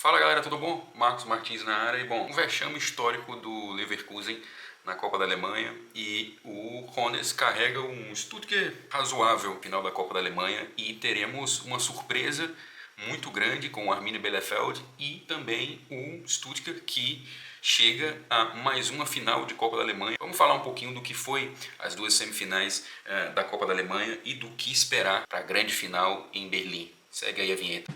Fala galera, tudo bom? Marcos Martins na área. E bom, um vexame histórico do Leverkusen na Copa da Alemanha, e o Hoeneß carrega um Stuttgart razoável no final da Copa da Alemanha, e teremos uma surpresa muito grande com o Arminia Bielefeld e também o Stuttgart, que chega a mais uma final de Copa da Alemanha. Vamos falar um pouquinho do que foi as duas semifinais da Copa da Alemanha e do que esperar para a grande final em Berlim. Segue aí a vinheta.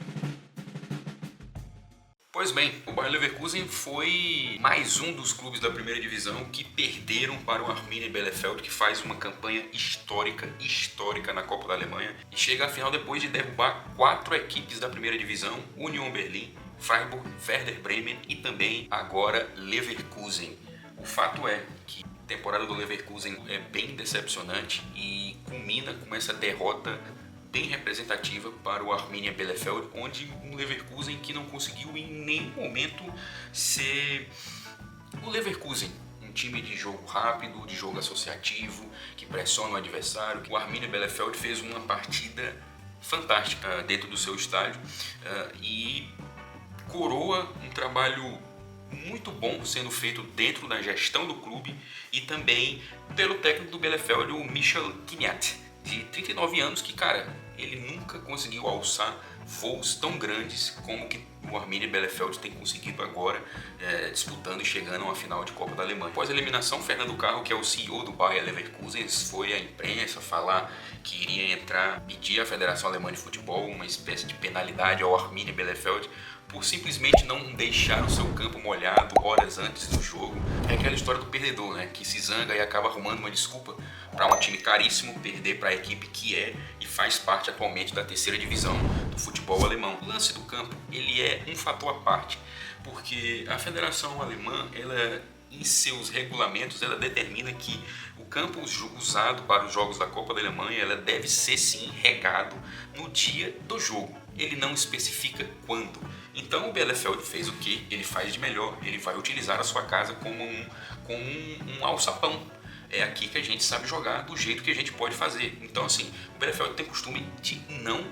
Pois bem, o Bayer Leverkusen foi mais um dos clubes da primeira divisão que perderam para o Arminia Bielefeld, que faz uma campanha histórica na Copa da Alemanha e chega à final depois de derrubar 4 equipes da primeira divisão: Union Berlin, Freiburg, Werder Bremen e também agora Leverkusen. O fato é que a temporada do Leverkusen é bem decepcionante e culmina com essa derrota bem representativa para o Arminia Bielefeld, onde um Leverkusen que não conseguiu em nenhum momento ser o Leverkusen, um time de jogo rápido, de jogo associativo, que pressiona o adversário. O Arminia Bielefeld fez uma partida fantástica dentro do seu estádio e coroa um trabalho muito bom sendo feito dentro da gestão do clube e também pelo técnico do Bielefeld, o Michel Kniat, de 39 anos, que, cara, ele nunca conseguiu alçar voos tão grandes como que o Arminia Bielefeld tem conseguido agora, disputando e chegando a uma final de Copa da Alemanha. Após a eliminação, Fernando Carro, que é o CEO do Bayer Leverkusen, foi à imprensa falar que iria pedir à Federação Alemã de Futebol uma espécie de penalidade ao Arminia Bielefeld por simplesmente não deixar o seu campo molhado horas antes do jogo. É aquela história do perdedor, né, que se zanga e acaba arrumando uma desculpa para um time caríssimo perder para a equipe que é e faz parte atualmente da terceira divisão do futebol alemão. O lance do campo, ele é um fator à parte, porque a Federação Alemã, ela, em seus regulamentos, ela determina que o campo usado para os jogos da Copa da Alemanha, ela deve ser sim regado no dia do jogo. Ele não especifica quando. Então o Bielefeld fez o que ele faz de melhor: ele vai utilizar a sua casa como um alçapão. É aqui que a gente sabe jogar do jeito que a gente pode fazer. Então, assim, o Bielefeld tem costume de não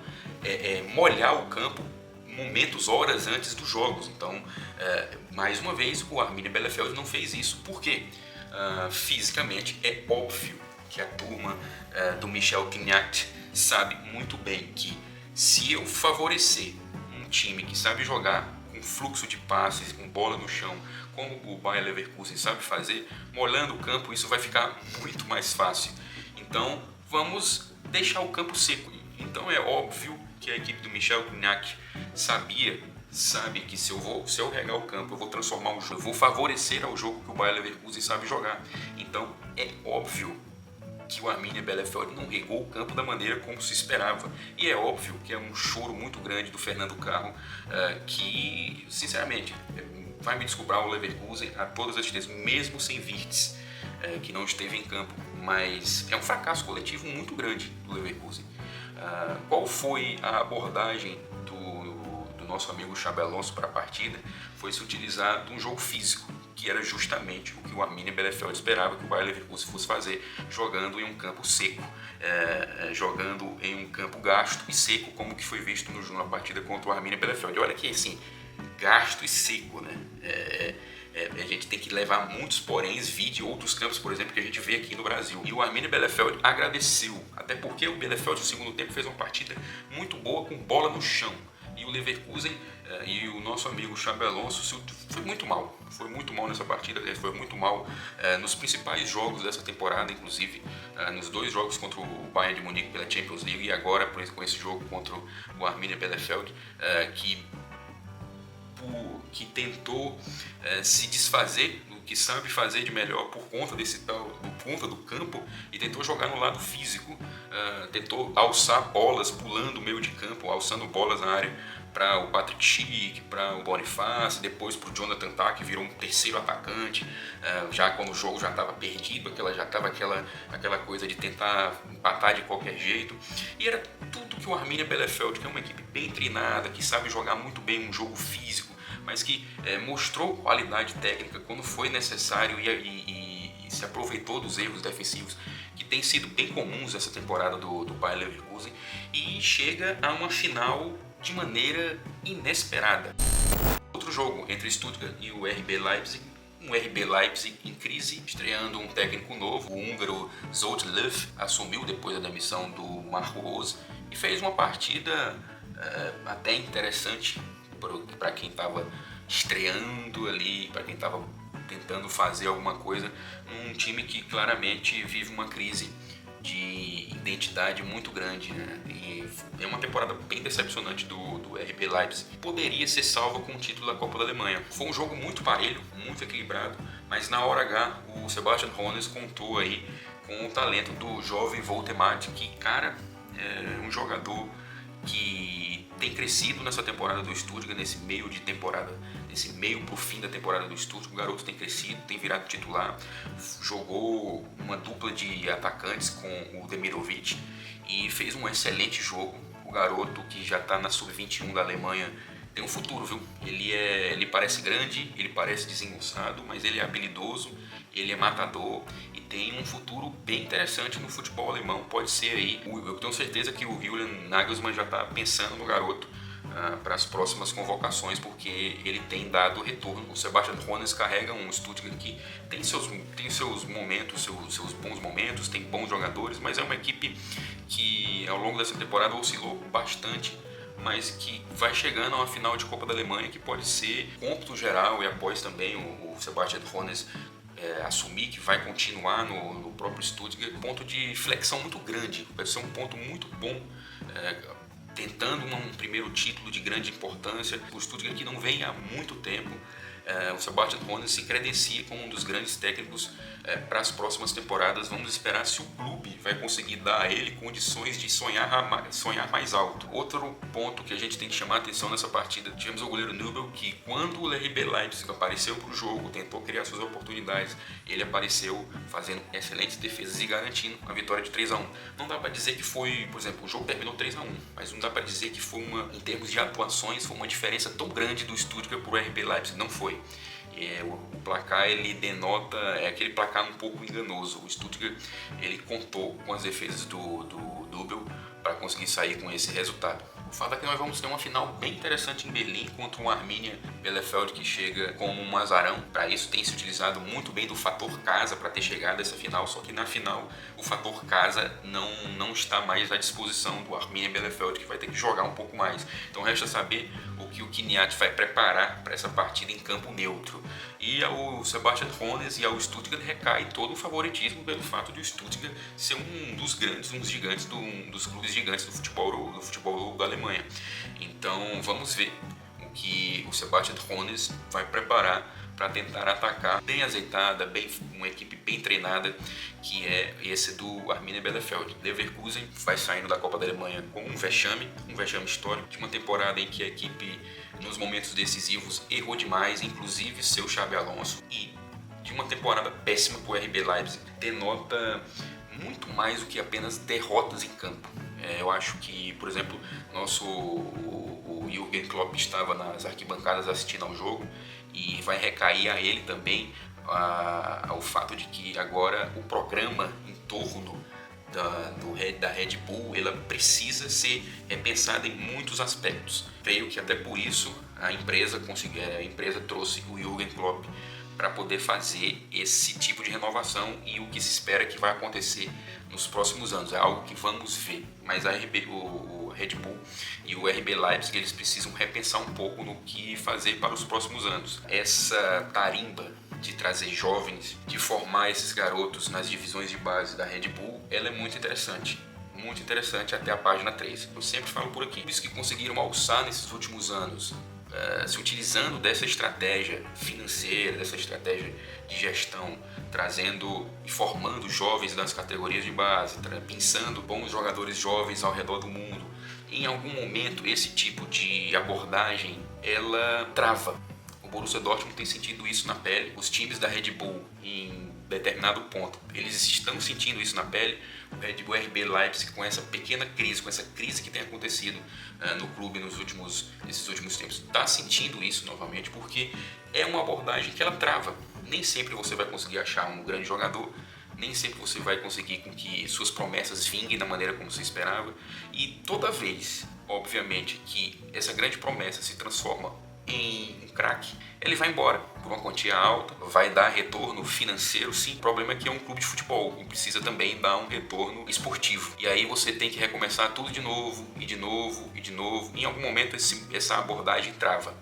molhar o campo momentos, horas antes dos jogos. Então, mais uma vez, o Arminia Bielefeld não fez isso. Por quê? Fisicamente, é óbvio que a turma do Michel Kniat sabe muito bem que, se eu favorecer um time que sabe jogar com fluxo de passes, com bola no chão, como o Bayer Leverkusen sabe fazer, molhando o campo, isso vai ficar muito mais fácil. Então, vamos deixar o campo seco. Então, é óbvio que a equipe do Michel Kniat sabe que se eu regar o campo, eu vou transformar o jogo, eu vou favorecer ao jogo que o Bayer Leverkusen sabe jogar. Então, é óbvio que o Arminia Bielefeld não regou o campo da maneira como se esperava. E é óbvio que é um choro muito grande do Fernando Carro, que, sinceramente, vai me desculpar o Leverkusen a todas as tristezas, mesmo sem Wirtz, que não esteve em campo. Mas é um fracasso coletivo muito grande do Leverkusen. Qual foi a abordagem do nosso amigo Xabi Alonso para a partida? Foi se utilizar de um jogo físico, que era justamente o que o Arminia Bielefeld esperava que o Bayer Leverkusen fosse fazer, jogando em um campo seco, jogando em um campo gasto e seco, como que foi visto na partida contra o Arminia Bielefeld. E olha que, assim, gasto e seco, né? A gente tem que levar muitos poréns, de outros campos, por exemplo, que a gente vê aqui no Brasil. E o Arminia Bielefeld agradeceu, até porque o Bielefeld no segundo tempo fez uma partida muito boa com bola no chão. E o Leverkusen e o nosso amigo Xabi Alonso foi muito mal nessa partida, foi muito mal nos principais jogos dessa temporada, inclusive nos 2 jogos contra o Bayern de Munique pela Champions League e agora com esse jogo contra o Arminia Bielefeld, que tentou se desfazer do que sabe fazer de melhor por conta do campo e tentou jogar no lado físico, tentou alçar bolas pulando o meio de campo, alçando bolas na área para o Patrick Schick, para o Boniface, depois para o Jonathan Tah, que virou um terceiro atacante, já quando o jogo já estava perdido, aquela coisa de tentar empatar de qualquer jeito. E era tudo que o Arminia Bielefeld, que é uma equipe bem treinada, que sabe jogar muito bem um jogo físico, mas que mostrou qualidade técnica quando foi necessário e se aproveitou dos erros defensivos que têm sido bem comuns essa temporada do Bayer Leverkusen, e chega a uma final de maneira inesperada. jogo entre Stuttgart e o RB Leipzig. Um RB Leipzig em crise, estreando um técnico novo. O húngaro Zsolt Löw assumiu depois da demissão do Marco Rose e fez uma partida até interessante para quem estava estreando ali, para quem estava tentando fazer alguma coisa num time que claramente vive uma crise de identidade muito grande, né? E é uma temporada bem decepcionante do RB Leipzig. Poderia ser salva com o título da Copa da Alemanha. Foi um jogo muito parelho, muito equilibrado, mas na hora H o Sebastian Hoeneß contou aí com o talento do jovem Voltemade, que, cara, é um jogador que tem crescido nessa temporada do Stuttgart, nesse meio de temporada, nesse meio pro fim da temporada do Stuttgart. O garoto tem crescido, tem virado titular, jogou uma dupla de atacantes com o Demirovic e fez um excelente jogo. O garoto, que já está na sub-21 da Alemanha, tem um futuro, viu? Ele parece grande, ele parece desengonçado, mas ele é habilidoso, ele é matador e tem um futuro bem interessante no futebol alemão. Pode ser aí, eu tenho certeza que o Julian Nagelsmann já está pensando no garoto para as próximas convocações, porque ele tem dado retorno. O Sebastian Hoeneß carrega um Stuttgart que tem seus momentos, seus bons momentos, tem bons jogadores, mas é uma equipe que ao longo dessa temporada oscilou bastante, mas que vai chegando a uma final de Copa da Alemanha que pode ser cômputo geral, e após também o Sebastian Hoeneß assumir que vai continuar no próprio Stuttgart, ponto de flexão muito grande, vai ser um ponto muito bom, tentando um primeiro título de grande importância. O Stuttgart, que não vem há muito tempo, o Sebastian Hoeneß se credencia como um dos grandes técnicos para as próximas temporadas. Vamos esperar se o clube vai conseguir dar a ele condições de sonhar mais alto. Outro ponto que a gente tem que chamar a atenção nessa partida, tivemos o goleiro Nübel, que quando o RB Leipzig apareceu para o jogo, tentou criar suas oportunidades, ele apareceu fazendo excelentes defesas e garantindo a vitória de 3-1. Não dá para dizer que foi, por exemplo, o jogo terminou 3-1, mas não dá para dizer que foi em termos de atuações, foi uma diferença tão grande do Stuttgart para o RB Leipzig. Não foi. O placar, ele denota aquele placar um pouco enganoso. O Stuttgart, ele contou com as defesas do Nübel para conseguir sair com esse resultado. O fato é que nós vamos ter uma final bem interessante em Berlim contra o Arminia Bielefeld, que chega como um azarão. Para isso tem se utilizado muito bem do fator casa para ter chegado a essa final, só que na final o fator casa não está mais à disposição do Arminia Bielefeld, que vai ter que jogar um pouco mais. Então resta saber o que o Kniat vai preparar para essa partida em campo neutro. E ao Sebastian Hoeneß e ao Stuttgart recai todo o favoritismo pelo fato de o Stuttgart ser um dos grandes, um dos clubes gigantes do futebol da Alemanha. Então vamos ver o que o Sebastian Hoeneß vai preparar para tentar atacar bem azeitada, uma equipe bem treinada, que é esse do Arminia Bielefeld. Leverkusen vai saindo da Copa da Alemanha com um vexame histórico, de uma temporada em que a equipe, nos momentos decisivos, errou demais, inclusive seu Xabi Alonso, e de uma temporada péssima para o RB Leipzig. Denota muito mais do que apenas derrotas em campo. Eu acho que, por exemplo, o Jürgen Klopp estava nas arquibancadas assistindo ao jogo, e vai recair a ele também ao fato de que agora o programa em torno da Red Bull, ela precisa ser repensada em muitos aspectos. Creio que até por isso a empresa trouxe o Jürgen Klopp para poder fazer esse tipo de renovação, e o que se espera que vai acontecer nos próximos anos. É algo que vamos ver, mas o Red Bull e o RB Leipzig, eles precisam repensar um pouco no que fazer para os próximos anos. Essa tarimba de trazer jovens, de formar esses garotos nas divisões de base da Red Bull, ela é muito interessante até a página 3. Eu sempre falo por aqui, os que conseguiram alçar nesses últimos anos, se utilizando dessa estratégia financeira, dessa estratégia de gestão, trazendo e formando jovens das categorias de base, pensando bons jogadores jovens ao redor do mundo. Em algum momento, esse tipo de abordagem, ela trava. O Borussia Dortmund tem sentido isso na pele. Os times da Red Bull, em determinado ponto, eles estão sentindo isso na pele. O RB Leipzig, com essa pequena crise, com essa crise que tem acontecido no clube nesses últimos tempos, está sentindo isso novamente, porque é uma abordagem que ela trava. Nem sempre você vai conseguir achar um grande jogador, nem sempre você vai conseguir com que suas promessas vinguem da maneira como você esperava, e toda vez, obviamente, que essa grande promessa se transforma em um craque, ele vai embora por uma quantia alta, vai dar retorno financeiro, sim. O problema é que é um clube de futebol e precisa também dar um retorno esportivo. E aí você tem que recomeçar tudo de novo, e de novo, e de novo. Em algum momento essa abordagem trava.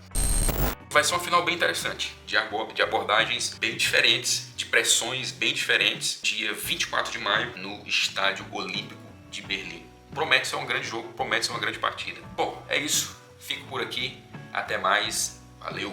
Vai ser uma final bem interessante, de abordagens bem diferentes, de pressões bem diferentes, dia 24 de maio no Estádio Olímpico de Berlim. Promete ser um grande jogo, promete ser uma grande partida. Bom, é isso. Fico por aqui. Até mais. Valeu!